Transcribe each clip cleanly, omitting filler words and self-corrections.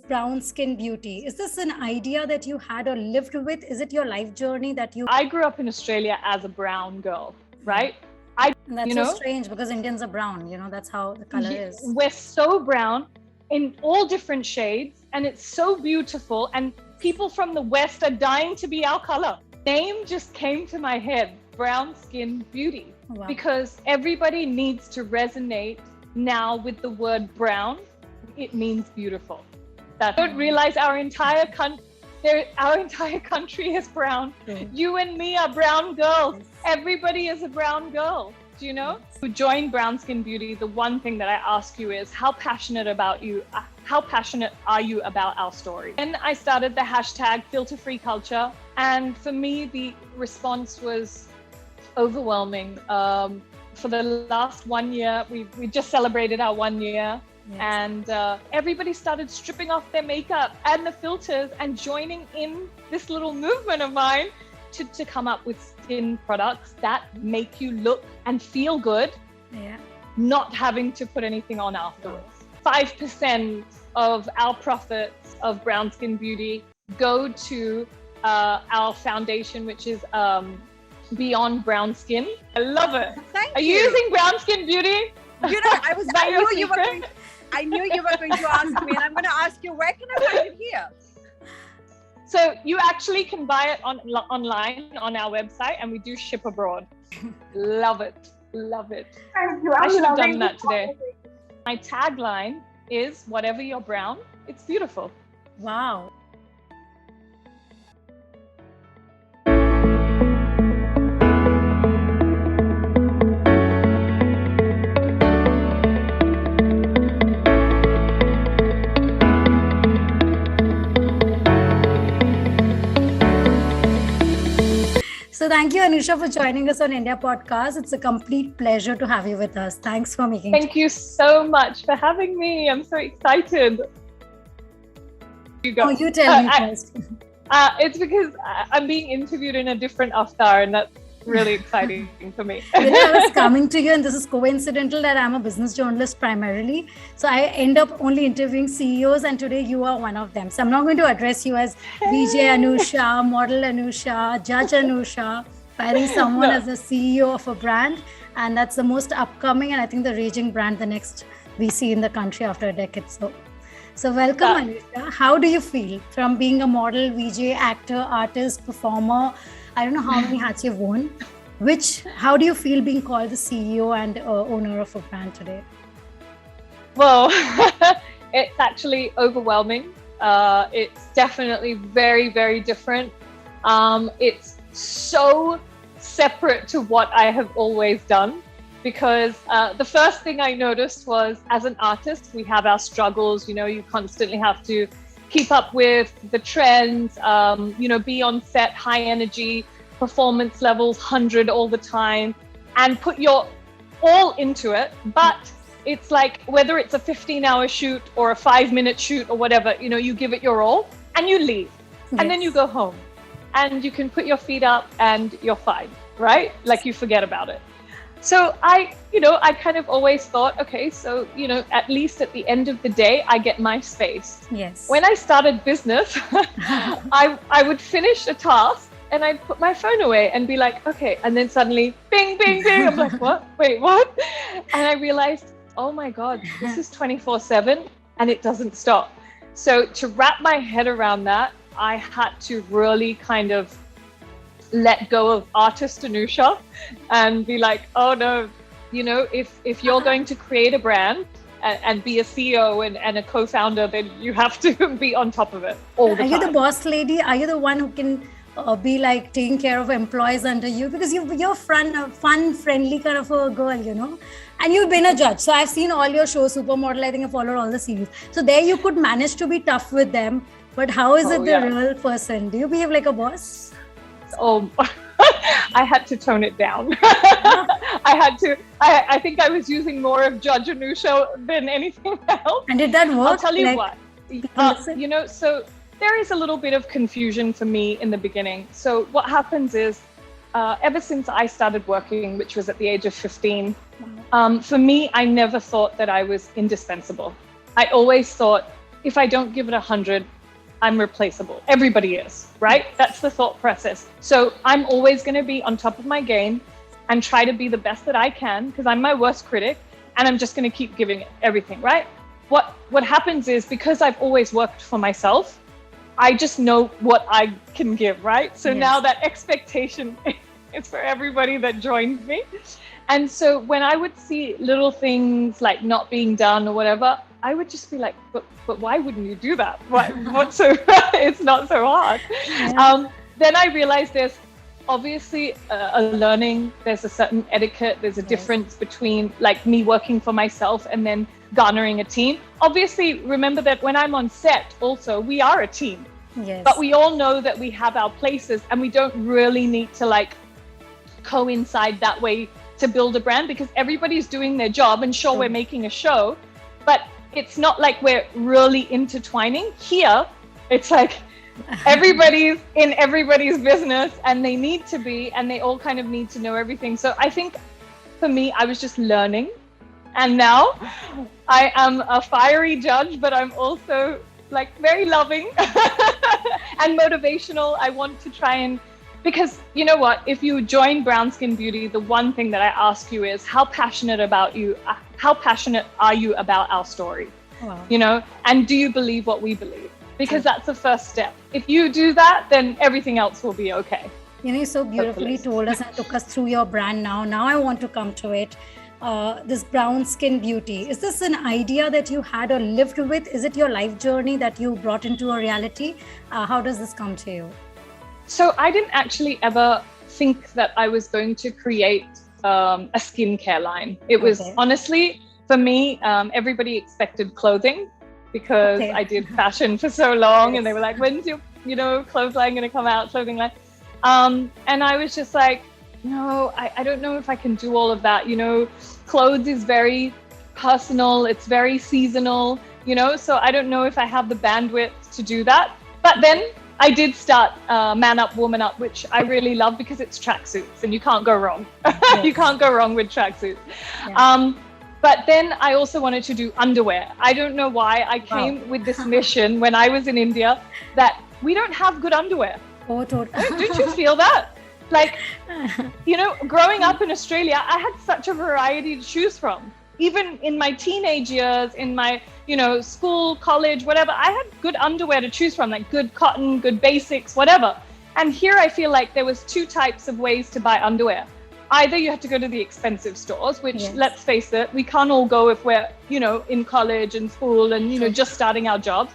brown skin beauty? Is this an idea that you had or lived with? Is it your life journey that you... I grew up in Australia as a brown girl, right? And that's so strange because Indians are brown, that's how the color is. We're so brown in all different shades, and it's so beautiful, and people from the West are dying to be our color. Name just came to my head, brown skin beauty, because everybody needs to resonate now with the word brown. It means beautiful. I don't realize our entire country is brown. You and me are brown girls. Everybody is a brown girl. Do you know? To join Brown Skin Beauty, the one thing that I ask you is how passionate are you about our story? And I started the hashtag filter-free culture, and for me the response was overwhelming. For the last 1 year, we just celebrated our 1 year. Yes. And everybody started stripping off their makeup and the filters and joining in this little movement of mine to come up with skin products that make you look and feel good, not having to put anything on afterwards. 5% of our profits of Brown Skin Beauty go to our foundation, which is Beyond Brown Skin. I love it. Are you using Brown Skin Beauty? I knew you were going to ask me, and I'm going to ask you, where can I find it here? So you actually can buy it online on our website, and we do ship abroad. Love it. Love it. Thank you. I should have done that today. My tagline is, whatever you're brown, it's beautiful. Wow. So thank you, Anusha, for joining us on India Podcast. It's a complete pleasure to have you with us. Thanks for making Thank you so much for having me. I'm so excited. You go. Oh, you tell me first. It's because I'm being interviewed in a different Aastha, and that's really exciting for me. I was coming to you, and this is coincidental that I'm a business journalist primarily. So I end up only interviewing CEOs, and today you are one of them. So I'm not going to address you as VJ Anusha, model Anusha, judge Anusha. I think someone as a CEO of a brand, and that's the most upcoming and I think the raging brand, the next we see in the country after a decade. So welcome, Anusha. How do you feel from being a model, VJ, actor, artist, performer? I don't know how many hats you've worn. How do you feel being called the CEO and owner of a brand today? Well, it's actually overwhelming. It's definitely very, very different. It's so separate to what I have always done, because the first thing I noticed was, as an artist, we have our struggles. You constantly have to keep up with the trends, be on set, high energy, performance levels, 100 all the time, and put your all into it. But it's like, whether it's a 15-hour shoot or a 5-minute shoot or whatever, you give it your all and you leave. Yes. And then you go home and you can put your feet up and you're fine, right? Like, you forget about it. So I kind of always thought, okay, so, at least at the end of the day, I get my space. Yes. When I started business, I would finish a task and I'd put my phone away and be like, okay. And then suddenly, bing, bing, bing. I'm like, what? Wait, what? And I realized, oh my God, this is 24/7 and it doesn't stop. So to wrap my head around that, I had to really kind of let go of artist Anusha and be like, oh no, if you're going to create a brand and be a CEO and a co-founder, then you have to be on top of it all the time. Are you the boss lady? Are you the one who can be like taking care of employees under you? Because you're fun, friendly kind of a girl, and you've been a judge. So I've seen all your shows, Supermodel, I think I followed all the series. So there you could manage to be tough with them. But how is it the real person? Do you behave like a boss? Oh, I had to tone it down. I think I was using more of Judge Anusha than anything else. And did that work? I'll tell you what. So there is a little bit of confusion for me in the beginning. So what happens is, ever since I started working, which was at the age of 15, for me, I never thought that I was indispensable. I always thought if I don't give it 100, I'm replaceable. Everybody is, right? That's the thought process. So I'm always going to be on top of my game and try to be the best that I can, because I'm my worst critic, and I'm just going to keep giving it everything, right? What happens is, because I've always worked for myself, I just know what I can give, right? So now that expectation is for everybody that joins me. And so when I would see little things like not being done or whatever, I would just be like, but why wouldn't you do that? What's so, it's not so hard. Yeah. Then I realized there's obviously a learning, there's a certain etiquette, there's a difference between like me working for myself and then garnering a team. Obviously, remember that when I'm on set also, we are a team. Yes. But we all know that we have our places, and we don't really need to like coincide that way to build a brand, because everybody's doing their job, and sure, we're making a show, but it's not like we're really intertwining. Here, it's like everybody's in everybody's business, and they need to be, and they all kind of need to know everything. So I think for me, I was just learning. And now I am a fiery judge, but I'm also like very loving and motivational. I want to try and, because you know what, if you join Brown Skin Beauty, the one thing that I ask you is how passionate are you about our story? Wow. You know, and do you believe what we believe? Because that's the first step. If you do that, then everything else will be okay. You know, you so beautifully told us and took us through your brand now. Now I want to come to it. This Brown Skin Beauty, is this an idea that you had or lived with? Is it your life journey that you brought into a reality? How does this come to you? So I didn't actually ever think that I was going to create a skincare line. It was honestly, for me, everybody expected clothing, because I did fashion for so long, and they were like, when's your, clothes line going to come out, clothing line? And I was just like, no, I don't know if I can do all of that. Clothes is very personal. It's very seasonal, so I don't know if I have the bandwidth to do that. But then I did start Man Up, Woman Up, which I really love, because it's tracksuits and you can't go wrong. You can't go wrong with tracksuits. Yeah. But then I also wanted to do underwear. I don't know why. I came with this mission when I was in India that we don't have good underwear. Oh, totally. Don't you feel that? Like, growing up in Australia, I had such a variety to choose from. Even in my teenage years, in my, school, college, whatever, I had good underwear to choose from, like good cotton, good basics, whatever. And here I feel like there was two types of ways to buy underwear. Either you have to go to the expensive stores, which let's face it, we can't all go if we're, in college and school and, just starting our jobs.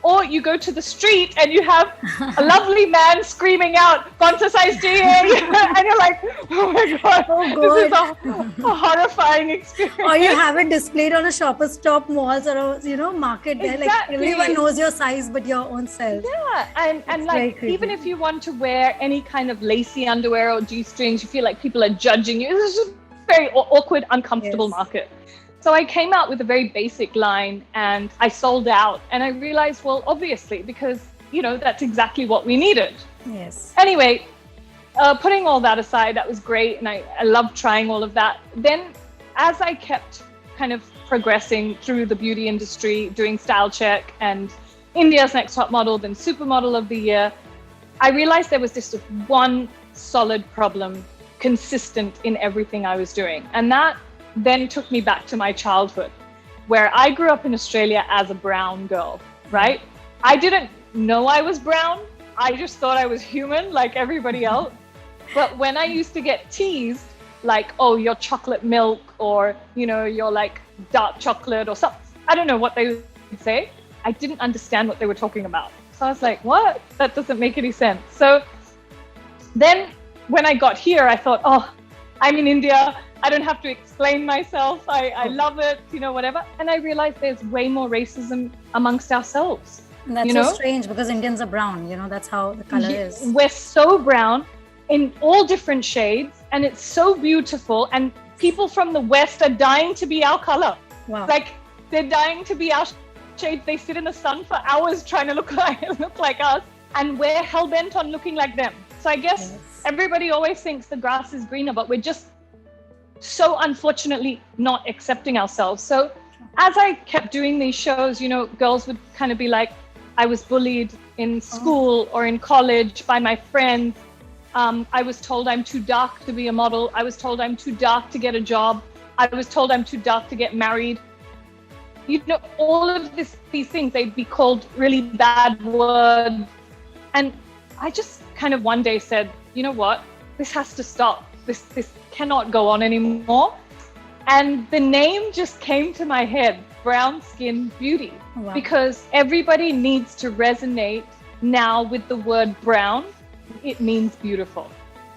Or you go to the street and you have a lovely man screaming out, "Konsa size chahiye?" And you're like, oh my God, this is a horrifying experience. Or you have it displayed on a Shoppers Stop malls or a, market there. Like everyone knows your size but your own self. Yeah, and like even if you want to wear any kind of lacy underwear or G-strings, you feel like people are judging you. It's just very awkward, uncomfortable market. So I came out with a very basic line and I sold out, and I realized, well, obviously, because, that's exactly what we needed. Yes. Anyway, putting all that aside, that was great. And I loved trying all of that. Then as I kept kind of progressing through the beauty industry, doing Style Check and India's Next Top Model, then Supermodel of the Year, I realized there was just one solid problem, consistent in everything I was doing. And that then took me back to my childhood, where I grew up in Australia as a brown girl, right? I didn't know I was brown. I just thought I was human like everybody else. But when I used to get teased, like, oh, you're chocolate milk, or, you're like dark chocolate or something, I don't know what they would say. I didn't understand what they were talking about. So I was like, what? That doesn't make any sense. So then when I got here, I thought, oh, I'm in India. I don't have to explain myself. I love it, whatever. And I realized there's way more racism amongst ourselves. And that's so strange, because Indians are brown, that's how the color is. We're so brown in all different shades, and it's so beautiful. And people from the West are dying to be our color. Wow. Like, they're dying to be our shades. They sit in the sun for hours trying to look like us, and we're hell-bent on looking like them. So I guess everybody always thinks the grass is greener, but we're just so unfortunately not accepting ourselves. So as I kept doing these shows, you know, girls would kind of be like, I was bullied in school or in college by my friends. I was told I'm too dark to be a model. I was told I'm too dark to get a job. I was told I'm too dark to get married. You know, all of these things, they'd be called really bad words. And I just kind of one day said, you know what, this has to stop. This cannot go on anymore. And the name just came to my head, Brown Skin Beauty, because everybody needs to resonate now with the word brown. It means beautiful.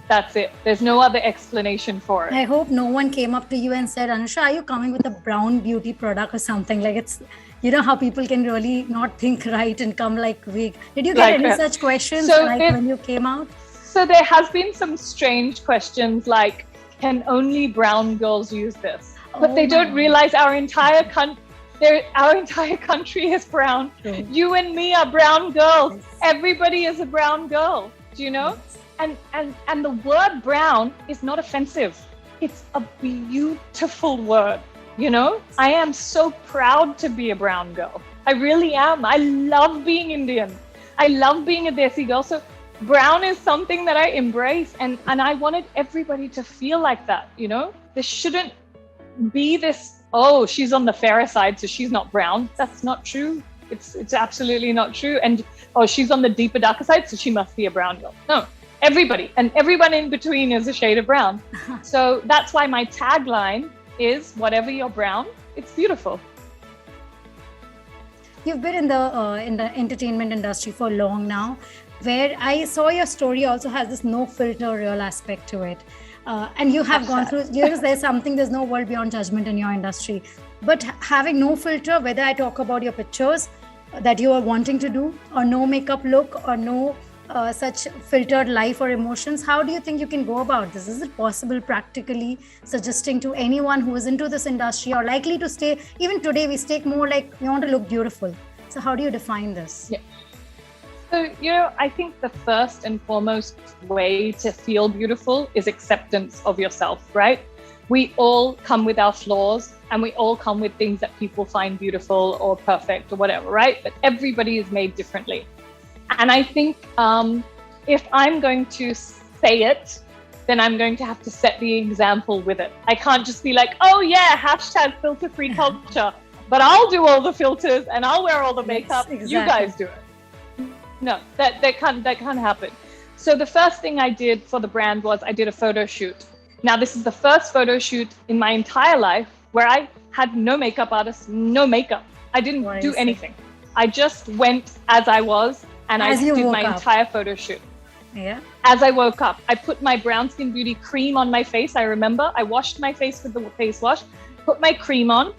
That's it. There's no other explanation for it. I hope no one came up to you and said, Anusha, are you coming with a brown beauty product or something? Like, it's, you know how people can really not think right and come like weak. Did you get any such questions when you came out? So there has been some strange questions like, can only brown girls use this? But they don't realize our entire country is brown. True. You and me are brown girls. Yes. Everybody is a brown girl. Do you know? Yes. And the word brown is not offensive. It's a beautiful word. You know, I am so proud to be a brown girl. I really am. I love being Indian. I love being a Desi girl. So brown is something that I embrace, and I wanted everybody to feel like that, you know? There shouldn't be this, oh, she's on the fairer side, so she's not brown. That's not true. It's absolutely not true. And, oh, she's on the deeper, darker side, so she must be a brown girl. No, everybody, and everyone in between is a shade of brown. So that's why my tagline is, whatever you're brown, it's beautiful. You've been in the entertainment industry for long now, where I saw your story also has this no filter real aspect to it. And you have gone through, there's no world beyond judgment in your industry. But having no filter, whether I talk about your pictures that you are wanting to do, or no makeup look, or no such filtered life or emotions, how do you think you can go about this? Is it possible practically, suggesting to anyone who is into this industry or likely to stay, even today we stay more like we want to look beautiful. So how do you define this? Yeah. So, you know, I think the first and foremost way to feel beautiful is acceptance of yourself, right? We all come with our flaws, and we all come with things that people find beautiful or perfect or whatever, right? But everybody is made differently. And I think if I'm going to say it, then I'm going to have to set the example with it. I can't just be like, oh yeah, hashtag filter-free culture, but I'll do all the filters and I'll wear all the makeup. Yes, exactly. You guys do it. No, that can't happen. So the first thing I did for the brand was I did a photo shoot. Now this is the first photo shoot in my entire life where I had no makeup artist, no makeup. I didn't do anything. I just went as I was, and I did my entire photo shoot. Yeah. As I woke up, I put my Brown Skin Beauty cream on my face. I remember I washed my face with the face wash, put my cream on,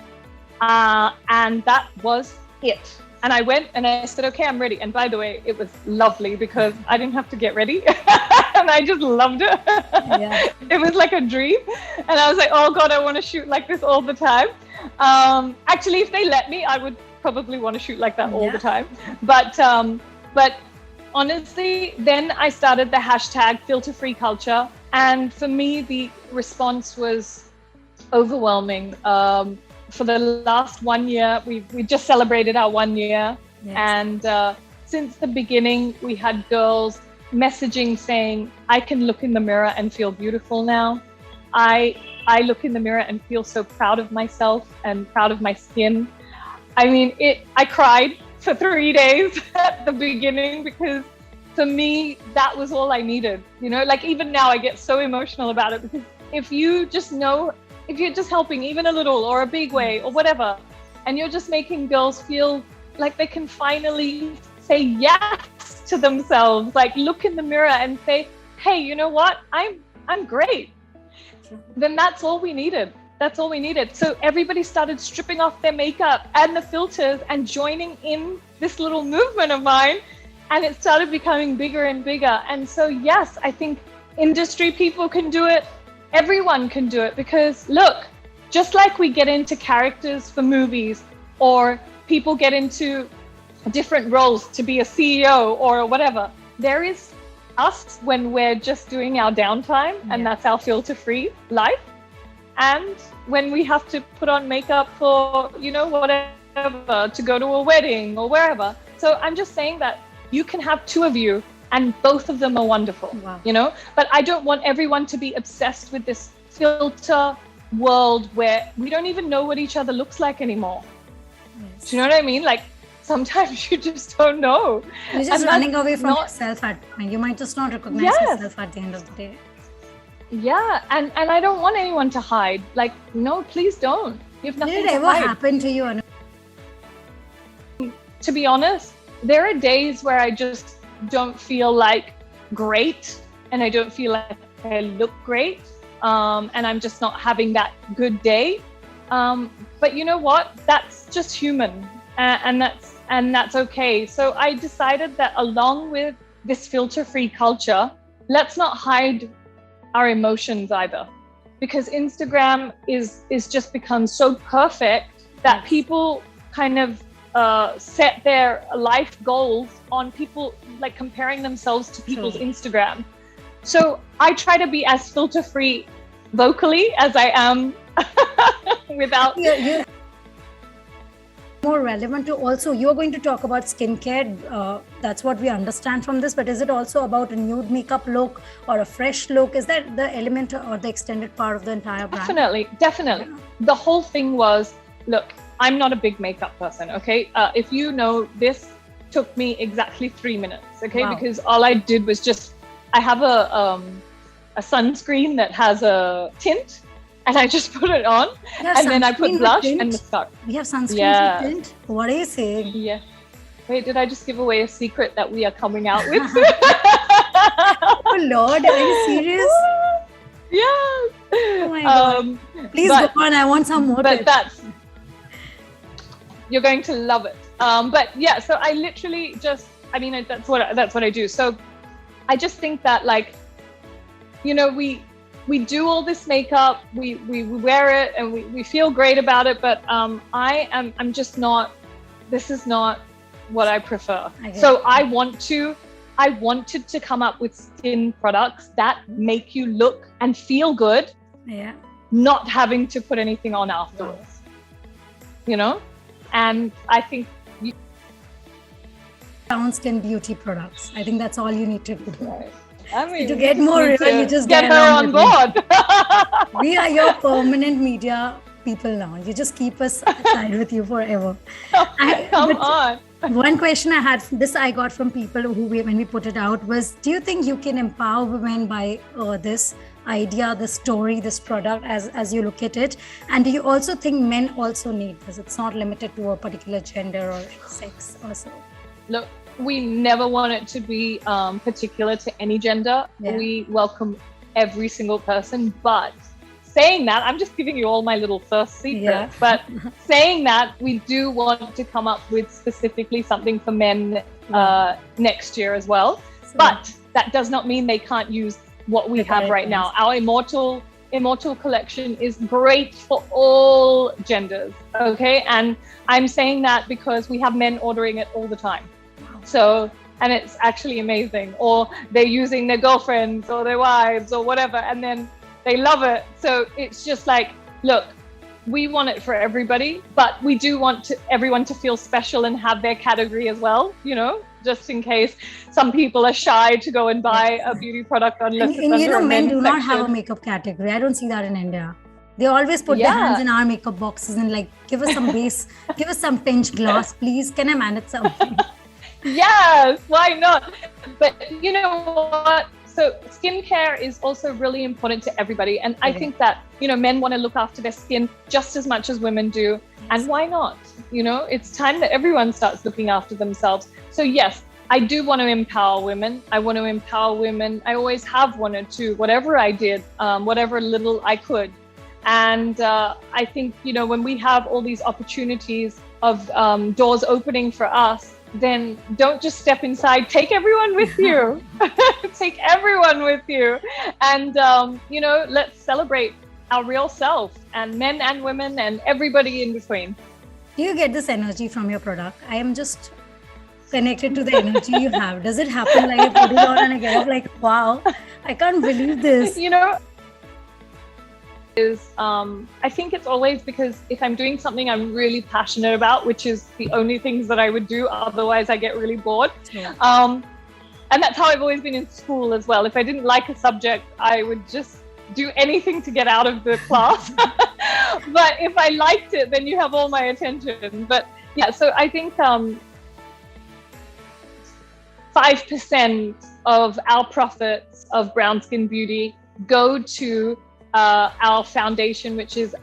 and that was it. And I went and I said, okay, I'm ready. And by the way, it was lovely because I didn't have to get ready. And I just loved it. Yeah. It was like a dream. And I was like, oh God, I want to shoot like this all the time. Actually, if they let me, I would probably want to shoot like that all the time. But honestly, then I started the hashtag filter-free culture. And for me, the response was overwhelming. For the last 1 year, we just celebrated our 1 year. Yes. And since the beginning, we had girls messaging saying, I can look in the mirror and feel beautiful now. I look in the mirror and feel so proud of myself and proud of my skin. I mean, I cried for 3 days at the beginning because for me, that was all I needed. You know, like even now I get so emotional about it because if you're just helping even a little or a big way or whatever, and you're just making girls feel like they can finally say yes to themselves, like look in the mirror and say, hey, you know what? I'm great. Then that's all we needed. That's all we needed. So everybody started stripping off their makeup and the filters and joining in this little movement of mine. And it started becoming bigger and bigger. And so, yes, I think industry people can do it. Everyone can do it because look, just like we get into characters for movies or people get into different roles to be a CEO or whatever, there is us when we're just doing our downtime and that's our filter-free life. and when we have to put on makeup for, whatever, to go to a wedding or wherever. So I'm just saying that you can have two of you and both of them are wonderful. Wow. But I don't want everyone to be obsessed with this filter world where we don't even know what each other looks like anymore. Yes. Do you know what I mean? Like, sometimes you just don't know. You're just And running that's away from not- yourself at point. You might just not recognize Yes. yourself at the end of the day. Yeah, and I don't want anyone to hide. Like, no, please don't. You have nothing Did it to ever hide. happen to you? To be honest, there are days where I just don't feel like great, and I don't feel like I look great, and I'm just not having that good day. But you know what? That's just human, and that's okay. So I decided that along with this filter-free culture, let's not hide our emotions either, because Instagram is just become so perfect that people kind of set their life goals on people, like comparing themselves to people's Instagram. So I try to be as filter free vocally as I am without. Yeah. More relevant to also, you're going to talk about skincare. That's what we understand from this. But is it also about a nude makeup look or a fresh look? Is that the element or the extended part of the entire brand? Definitely. Yeah. The whole thing was, look, I'm not a big makeup person, okay? If you know, this took me exactly 3 minutes, okay? Wow. Because all I did was I have a sunscreen that has a tint, and I just put it on, and then I put blush and mascara. We have sunscreen with tint? What are you saying? Yeah. Wait, did I just give away a secret that we are coming out with? Oh Lord, are you serious? Yes. Oh my God. Please go on, I want some more tips. You're going to love it. But yeah, so I literally that's what I do. So I just think that, like, we do all this makeup, we wear it, and we feel great about it. But I'm just not. This is not what I prefer. So I wanted to come up with skin products that make you look and feel good. Yeah. Not having to put anything on afterwards. And I think skin beauty products. I think that's all you need to do. Right. I mean, to get more real, you just get her on board. We are your permanent media people now. You just keep us aside with you forever. Come on. One question I had, I got from people when we put it out, was, do you think you can empower women by this idea, this story, this product as you look at it? And do you also think men also need this? It's not limited to a particular gender or sex or so. Look, we never want it to be particular to any gender. Yeah. We welcome every single person. But saying that, I'm just giving you all my little first secrets. Yeah. But saying that, we do want to come up with specifically something for men next year as well. But that does not mean they can't use what we have right now. Our Immortal collection is great for all genders, okay? And I'm saying that because we have men ordering it all the time. So, and it's actually amazing. Or they're using their girlfriends or their wives or whatever, and then they love it. So it's just like, look, we want it for everybody, but we do want everyone to feel special and have their category as well, just in case some people are shy to go and buy a beauty product unless it's under a men do not section. have a makeup category. I don't see that in India. They always put their hands in our makeup boxes and like, give us some base, give us some tinge gloss, please. Can I manage something? Yes, why not? But you know what? So skincare is also really important to everybody. And I think that, men want to look after their skin just as much as women do. And why not? It's time that everyone starts looking after themselves. So yes, I do want to empower women. I want to empower women. I always have wanted to, whatever I did, whatever little I could. And I think, when we have all these opportunities of doors opening for us, then don't just step inside, take everyone with you. Take everyone with you. And, let's celebrate our real self, and men and women and everybody in between. Do you get this energy from your product? I am just connected to the energy you have. Does it happen like I put it on and I get up like, wow, I can't believe this? is, I think it's always because if I'm doing something I'm really passionate about, which is the only things that I would do, otherwise I get really bored. Yeah. And that's how I've always been in school as well. If I didn't like a subject, I would just do anything to get out of the class. But if I liked it, then you have all my attention. But yeah, so I think 5% of our profits of Brown Skin Beauty go to our foundation, which is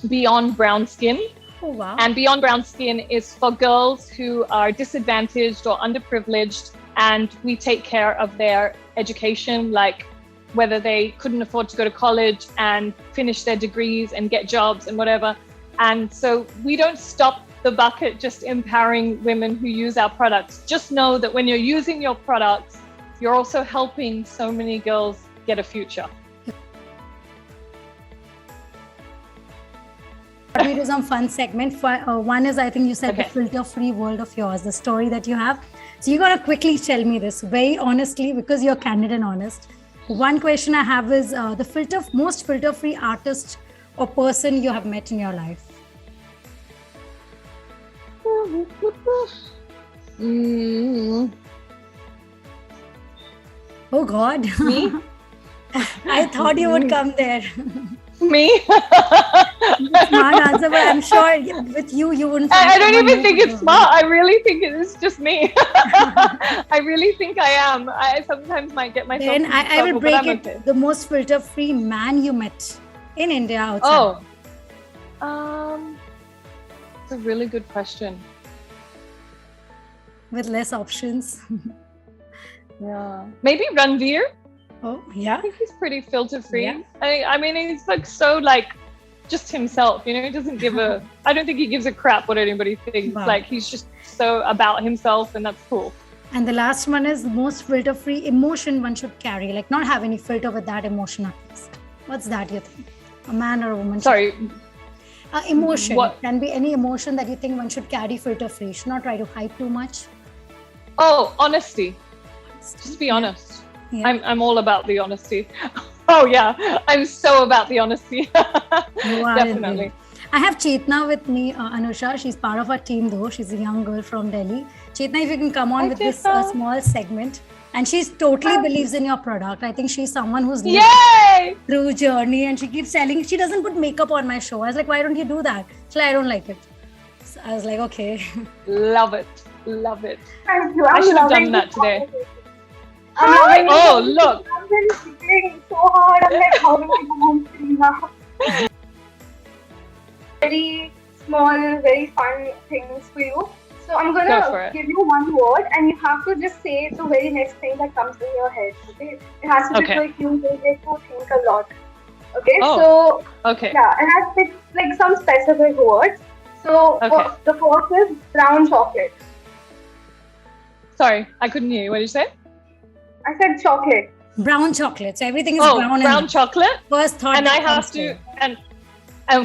Beyond Brown Skin. Oh, wow. And Beyond Brown Skin is for girls who are disadvantaged or underprivileged, and we take care of their education, like whether they couldn't afford to go to college and finish their degrees and get jobs and whatever. And so we don't stop the bucket just empowering women who use our products. Just know that when you're using your products, you're also helping so many girls get a future. We do some fun segment. One is, I think you said, the filter-free world of yours, the story that you have. So you're gonna quickly tell me this very honestly, because you're candid and honest. One question I have is the most filter-free artist or person you have met in your life. Oh God. Me? I thought you would come there. Me? Smart answer, but I'm sure with you wouldn't. I don't even think it's smart. I really think it is just me. I really think I am. I sometimes might get myself. Then I will break it. Okay. The most filter-free man you met in India outside. It's a really good question. With less options. Yeah, maybe Ranveer. Oh, yeah. I think he's pretty filter free. Yeah. I mean, he's like so like just himself, you know, he doesn't give I don't think he gives a crap what anybody thinks. Wow. Like he's just so about himself, and that's cool. And the last one is the most filter free emotion one should carry, like not have any filter with that emotion at least. What's that you think? A man or a woman? Sorry. Emotion. What? Can be any emotion that you think one should carry filter free. Should not try to hide too much. Oh, honesty. Just be honest. Yeah. I'm all about the honesty. Oh yeah, I'm so about the honesty. Definitely. I have Chetna with me, Anusha. She's part of our team though. She's a young girl from Delhi. Chetna, if you can come on with this small segment. And she's totally believes in your product. I think she's someone who's lived through journey, and she keeps telling, she doesn't put makeup on my show. I was like, why don't you do that? She's like, I don't like it. So I was like, okay. Love it. Love it. Thank you. I should have done that today. Oh, look. I'm really so hard. I'm like, how do I go on screen now? Very small, very fun things for you. So I'm gonna give you one word, and you have to just say the very next thing that comes in your head. Okay? It has to be quick. You need to think a lot. Okay? Oh. So yeah, and I picked like some specific words. So the first is brown chocolate. Sorry, I couldn't hear you. What did you say? I said chocolate. Brown chocolate. So everything is brown. Brown chocolate. First thought. And I have to, and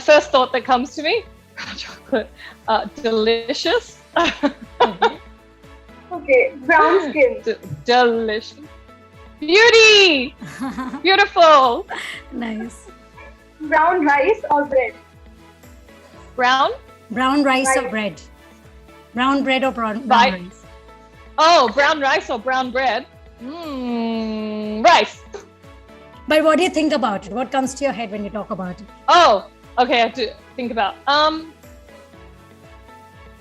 first thought that comes to me, brown chocolate, delicious. Okay, brown skin. Delicious. Beauty. Beautiful. Nice. Brown rice or bread? Brown rice or bread? Brown bread or brown rice? Oh, brown rice or brown bread? Rice. But what do you think about it? What comes to your head when you talk about it? Oh, okay. I have to think about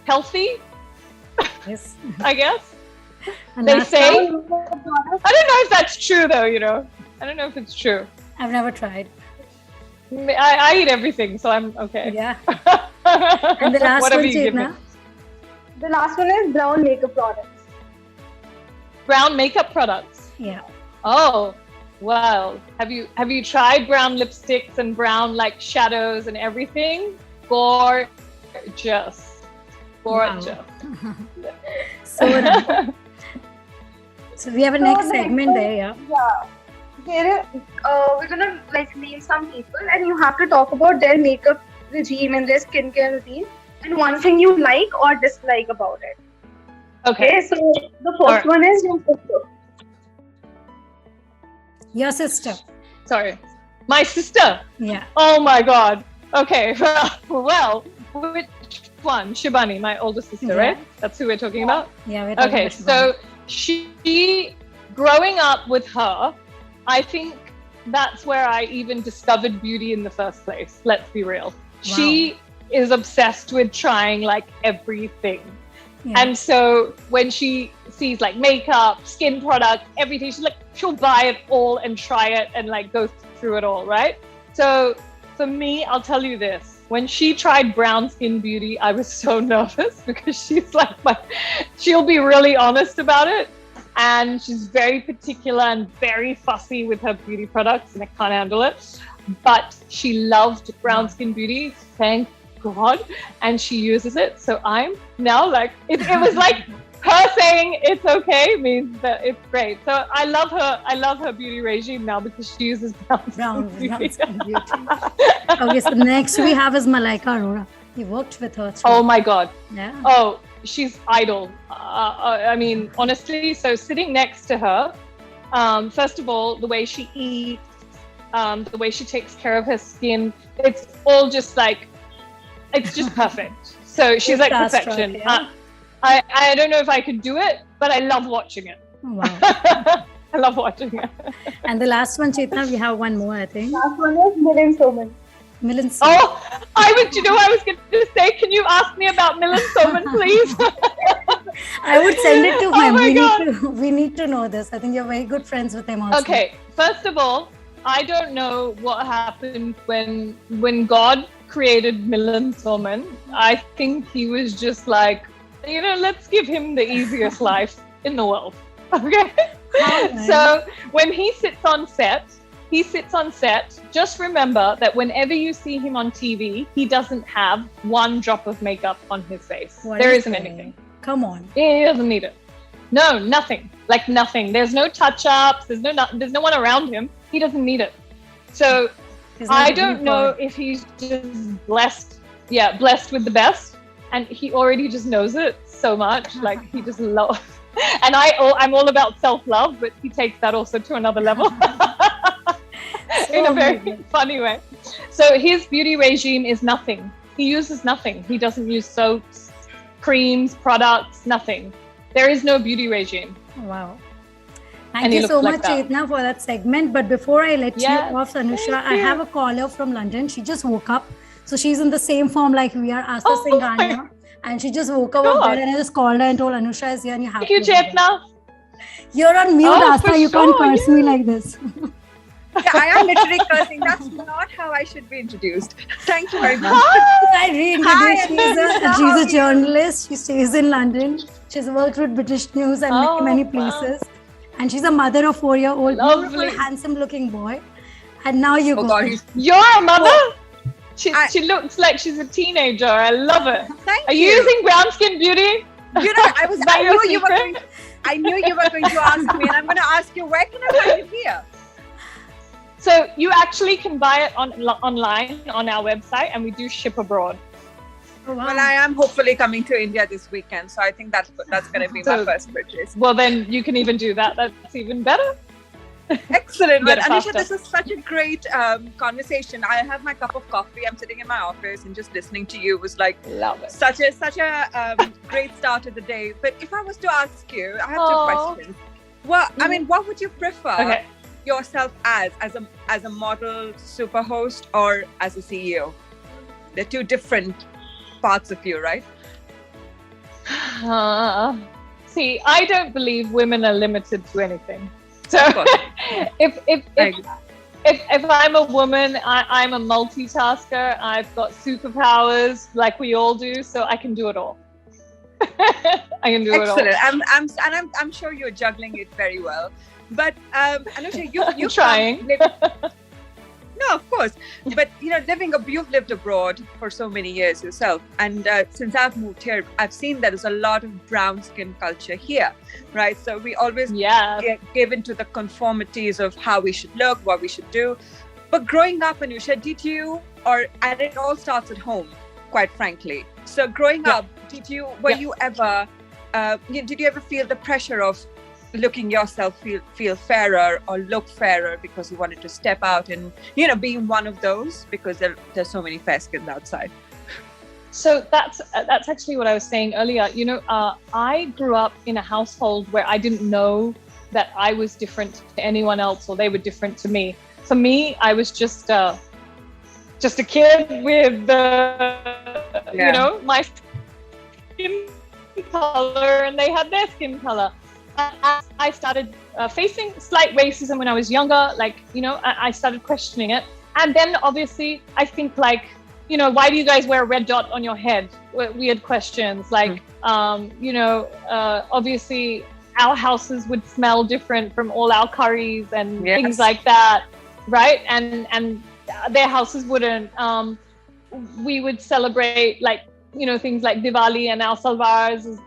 healthy. Yes. I guess. And they say. I don't know if that's true though. You know, I don't know if it's true. I've never tried. I eat everything, so I'm okay. Yeah. And the last one, Chetna? The last one is brown makeup products. Brown makeup products. Yeah. Oh, wow. Have you tried brown lipsticks and brown like shadows and everything? Gorgeous. Gorgeous. Wow. So nice. So we have a next segment there, yeah. Yeah. We're gonna like name some people, and you have to talk about their makeup regime and their skincare routine, and one thing you like or dislike about it. Okay, so the first one is your sister. Your sister. Sorry. My sister. Yeah. Oh my God. Okay. Well, which one? Shibani, my older sister, right? That's who we're talking about? Yeah, we're talking Okay, about so she, growing up with her, I think that's where I even discovered beauty in the first place. Let's be real. Wow. She is obsessed with trying like everything. Yeah. And so when she sees like makeup, skin products, everything, she'll buy it all and try it and like go through it all, right? So for me, I'll tell you this. When she tried brown skin beauty, I was so nervous because she's like, she'll be really honest about it. And she's very particular and very fussy with her beauty products, and I can't handle it. But she loved brown skin beauty, thank God, and she uses it. So I'm now like, it was like her saying it's okay means that it's great. So I love her beauty regime now because she uses brown skin beauty. Okay, so next we have is Malaika Arora. You worked with her too. Oh my God. Yeah. Oh, she's idol. I mean, honestly, so sitting next to her, first of all, the way she eats, the way she takes care of her skin, it's all just like, it's just perfect. So she's like perfection. Yeah. I don't know if I could do it, but I love watching it. Oh, wow. I love watching it. And the last one, Chetna, we have one more, I think. Last one is Milan Soman. Milan Soman. Oh, I was going to say, can you ask me about Milan Soman, please? I would send it to him. Oh my God. We need to know this. I think you're very good friends with him also. Okay, first of all, I don't know what happened when God created Milan Soman. I think he was just like, let's give him the easiest life in the world. Okay? So when he sits on set, just remember that whenever you see him on TV, he doesn't have one drop of makeup on his face. There isn't anything. Come on. He doesn't need it. No, nothing. Like nothing. There's no touch-ups. There's no one around him. He doesn't need it. So I don't know if he's just blessed with the best, and he already just knows it so much. Like he just loves. And I'm all about self-love, but he takes that also to another level in a very funny way. So his beauty regime is nothing. He uses nothing. He doesn't use soaps, creams, products, nothing. There is no beauty regime. Wow. Thank you so much, Chetna, for that segment. But before I let you off, Anusha, I have a caller from London. She just woke up. So she's in the same form like we are, Aastha Singhania. And she just woke up of bed, and I just called her and told Anusha is here and you have to. Thank you, Chetna. You're on mute, Aastha. You can't curse me like this. Yeah, I am literally cursing. That's not how I should be introduced. Thank you very much. I reintroduced. She's a journalist. She stays in London. She's worked with British News and many places. And she's a mother of 4-year-old, beautiful, handsome-looking boy. And now you go. God, you're a mother? She looks like she's a teenager. I love it. Are you using brown skin beauty? I knew you were going to ask me, and I'm going to ask you, where can I find it here? So you actually can buy it online on our website, and we do ship abroad. Oh, wow. Well, I am hopefully coming to India this weekend, so I think that's going to be my first purchase. Well, then you can even do that. That's even better. Excellent. Well, Anusha, this is such a great conversation. I have my cup of coffee. I'm sitting in my office and just listening to you was like such a great start to the day. But if I was to ask you, I have two questions. Well, I mean, what would you prefer yourself as a model, super host, or as a CEO? They're two different parts of you, right? See, I don't believe women are limited to anything. So if I'm a woman, I'm a multitasker. I've got superpowers like we all do, so I can do it all. I can do it all. Excellent. I'm sure you're juggling it very well. But Anusha, you're trying. No, of course. But you've lived abroad for so many years yourself, and since I've moved here, I've seen that there's a lot of brown skin culture here, right? So we always give into the conformities of how we should look, what we should do. But growing up, Anusha, and it all starts at home, quite frankly. So growing up, did you ever feel the pressure of looking yourself feel fairer or look fairer because you wanted to step out and, being one of those, because there's so many fair skins outside? So that's actually what I was saying earlier. I grew up in a household where I didn't know that I was different to anyone else or they were different to me. For me, I was just a kid with my skin color, and they had their skin color. As I started facing slight racism when I was younger, I started questioning it. And then obviously I think why do you guys wear a red dot on your head? Weird questions. Obviously our houses would smell different from all our curries and things like that, right? And their houses wouldn't. We would celebrate things like Diwali and our salwars,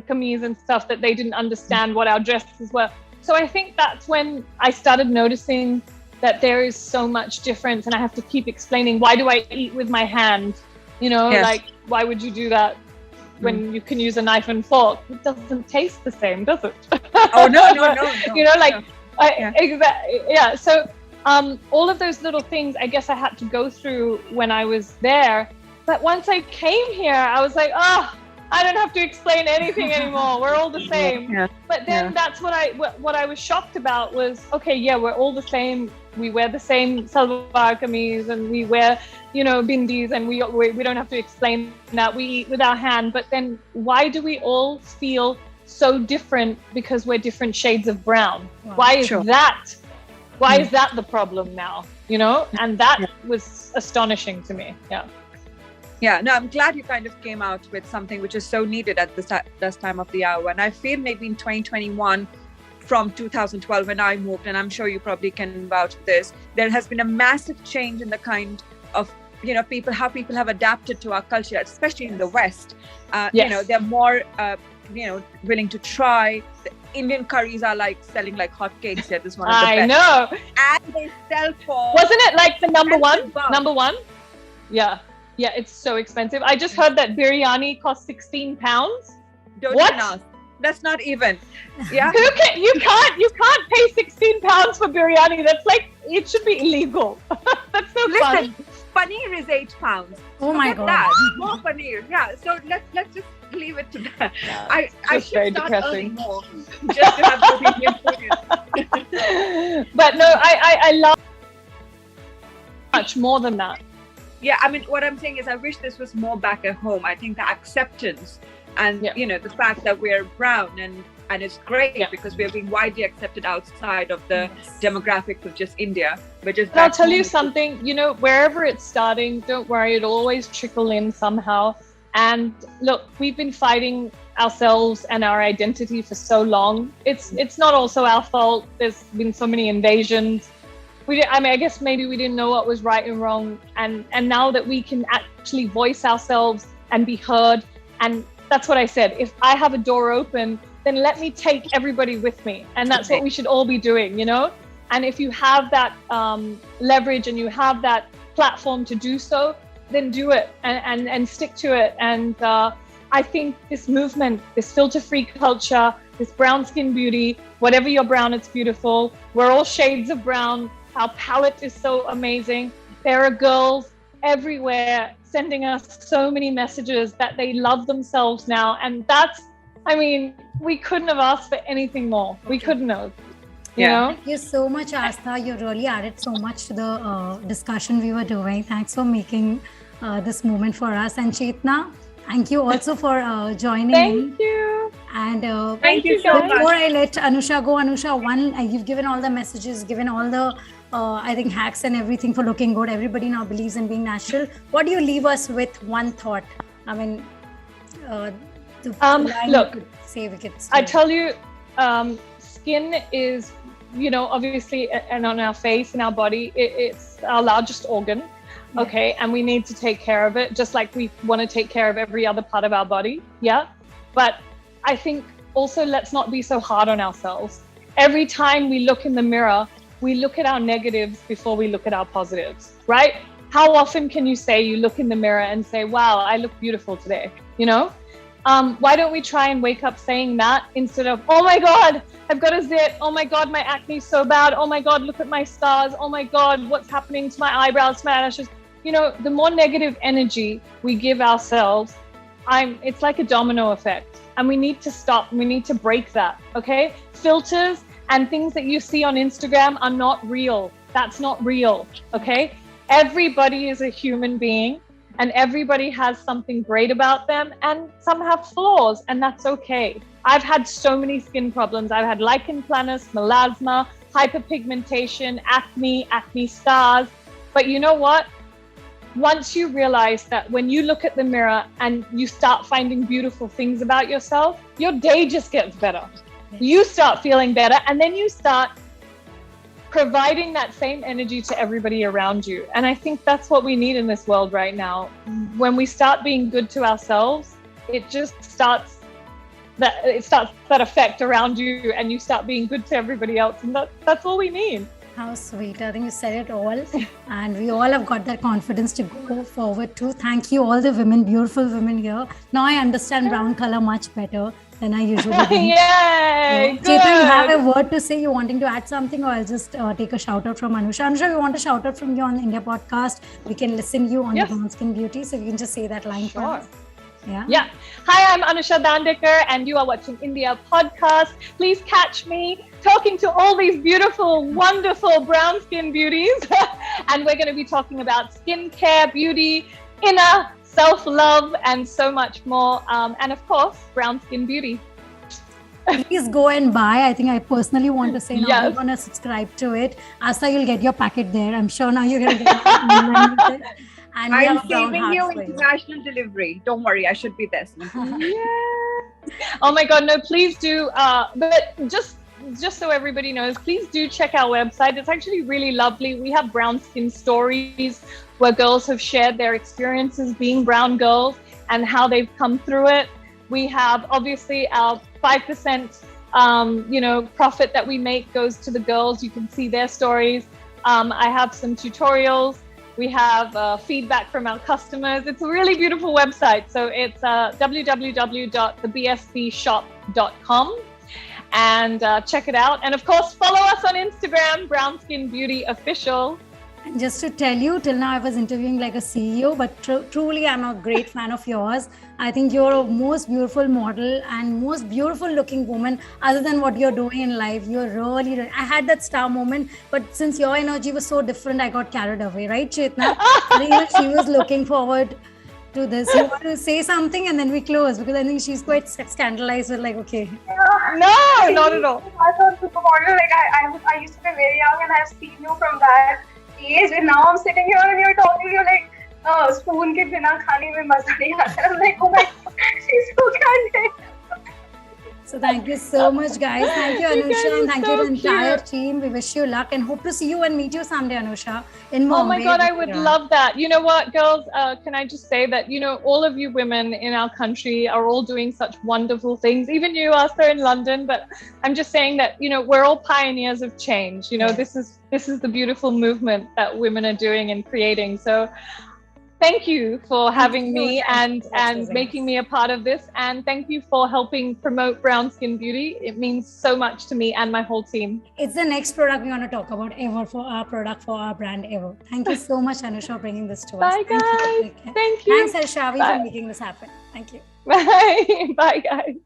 kameez and stuff that they didn't understand what our dresses were. So I think that's when I started noticing that there is so much difference, and I have to keep explaining, why do I eat with my hand? Why would you do that when you can use a knife and fork? It doesn't taste the same, does it? Oh, no. Exactly. So all of those little things, I guess I had to go through when I was there. But once I came here, I was like, I don't have to explain anything anymore. We're all the same. Yeah. But then that's what I was shocked about was, okay, we're all the same. We wear the same salwar kameez and we wear, bindis, and we don't have to explain that. We eat with our hand. But then why do we all feel so different because we're different shades of brown? Wow. Why is that? Why is that the problem now? And that was astonishing to me. Yeah. Yeah, no, I'm glad you kind of came out with something which is so needed at this time of the hour. And I feel maybe in 2021, from 2012 when I moved, and I'm sure you probably can vouch for this, there has been a massive change in the kind of, how people have adapted to our culture, especially in the West. They're more, willing to try. The Indian curries are selling like hotcakes here. This is one of the best. I know. And they sell for... Wasn't it the number one? Number one? Yeah. Yeah, it's so expensive. I just heard that biryani costs 16 pounds. Don't even ask. That's not even. Yeah. You can't pay 16 pounds for biryani. That's it should be illegal. That's so funny. Paneer is 8 pounds. Oh my God. That. More paneer. Yeah. So let's just leave it to that. Yeah, I should start earning more just to have the Indian food. But no, I love much more than that. Yeah, I mean, what I'm saying is I wish this was more back at home. I think the acceptance and, the fact that we're brown and it's great because we're being widely accepted outside of the demographics of just India. But I'll tell you something, wherever it's starting, don't worry, it'll always trickle in somehow. And look, we've been fighting ourselves and our identity for so long. It's not also our fault. There's been so many invasions. I guess maybe we didn't know what was right and wrong. And now that we can actually voice ourselves and be heard, and that's what I said. If I have a door open, then let me take everybody with me. And that's what we should all be doing, And if you have that leverage and you have that platform to do so, then do it and stick to it. And I think this movement, this filter-free culture, this brown skin beauty, whatever you're brown, it's beautiful. We're all shades of brown. Our palette is so amazing. There are girls everywhere sending us so many messages that they love themselves now. And we couldn't have asked for anything more. We couldn't have. You know? Thank you so much, Aastha. You really added so much to the discussion we were doing. Thanks for making this moment for us. And Chetna, thank you also for joining Thank you. And thank you so much. Before I let Anusha go, Anusha, you've given all the messages, given all the I think hacks and everything for looking good. Everybody now believes in being natural. What do you leave us with? One thought. I mean, look, I tell you, skin is, obviously, and on our face and our body, it's our largest organ. Okay, and we need to take care of it, just like we want to take care of every other part of our body. Yeah, but I think also let's not be so hard on ourselves. Every time we look in the mirror, we look at our negatives before we look at our positives, right? How often can you say you look in the mirror and say, wow, I look beautiful today, Why don't we try and wake up saying that instead of, oh my God, I've got a zit. Oh my God, my acne is so bad. Oh my God, look at my scars. Oh my God, what's happening to my eyebrows, to my eyelashes? The more negative energy we give ourselves, it's like a domino effect. And we need to stop. We need to break that, okay? Filters and things that you see on Instagram are not real. That's not real, okay? Everybody is a human being and everybody has something great about them and some have flaws and that's okay. I've had so many skin problems. I've had lichen planus, melasma, hyperpigmentation, acne scars. But you know what? Once you realize that when you look at the mirror and you start finding beautiful things about yourself, your day just gets better. Yes. You start feeling better and then you start providing that same energy to everybody around you. And I think that's what we need in this world right now. When we start being good to ourselves, it starts that effect around you and you start being good to everybody else. And that's all we need. How sweet. I think you said it all. And we all have got that confidence to go forward too. Thank you, all the women, beautiful women here. Now I understand brown color much better than I usually do. Yay! So, Chetna, you have a word to say? You wanting to add something, or I'll just take a shout out from Anusha. Anusha, we want a shout out from you on India Podcast. We can listen you on the Brown Skin Beauty. So you can just say that line for us. Yeah. Hi, I'm Anusha Dandekar and you are watching India Podcast. Please catch me talking to all these beautiful, wonderful brown skin beauties. And we're going to be talking about skincare, beauty, inner self-love, and so much more. And of course, brown skin beauty. Please go and buy. I think I personally want to say now I'm going to subscribe to it. Aastha, you'll get your packet there. I'm sure now you're going to get it. And I'm saving you international delivery. Don't worry, I should be there. Oh my God, no, please do. But just so everybody knows, please do check our website. It's actually really lovely. We have brown skin stories where girls have shared their experiences being brown girls and how they've come through it. We have obviously our 5%, profit that we make goes to the girls. You can see their stories. I have some tutorials. We have feedback from our customers. It's a really beautiful website. So it's www.thebsbshop.com and check it out. And of course, follow us on Instagram, Brown Skin Beauty Official. And just to tell you, till now I was interviewing like a CEO, but truly I'm a great fan of yours. I think you're a most beautiful model and most beautiful looking woman other than what you're doing in life. You're really, I had that star moment, but since your energy was so different, I got carried away, right, Chetna? I think she was looking forward to this. You want to say something and then we close because I think she's quite scandalized with like, okay. No, not at all. I thought supermodel, like I used to be very young and I've seen you from that age, and now I'm sitting here and you're talking, you're like, spoon ke bina khane mein maza nahi aata. I'm like, oh my God, she's so candid. So thank you so much, guys. Thank you, Anusha, and thank you to the entire team. We wish you luck and hope to see you and meet you someday, Anusha, in Mumbai. Oh my God, I would love that. You know what, girls, can I just say that, all of you women in our country are all doing such wonderful things. Even you, Aastha, in London. But I'm just saying that, we're all pioneers of change. This is the beautiful movement that women are doing and creating. So thank you for having me and making me a part of this. And thank you for helping promote brown skin beauty. It means so much to me and my whole team. It's the next product we want to talk about ever for our product, for our brand ever. Thank you so much, Anusha, for bringing this to us. Bye, guys. Thank you. Thanks, Elshavi, for making this happen. Thank you. Bye. Bye, guys.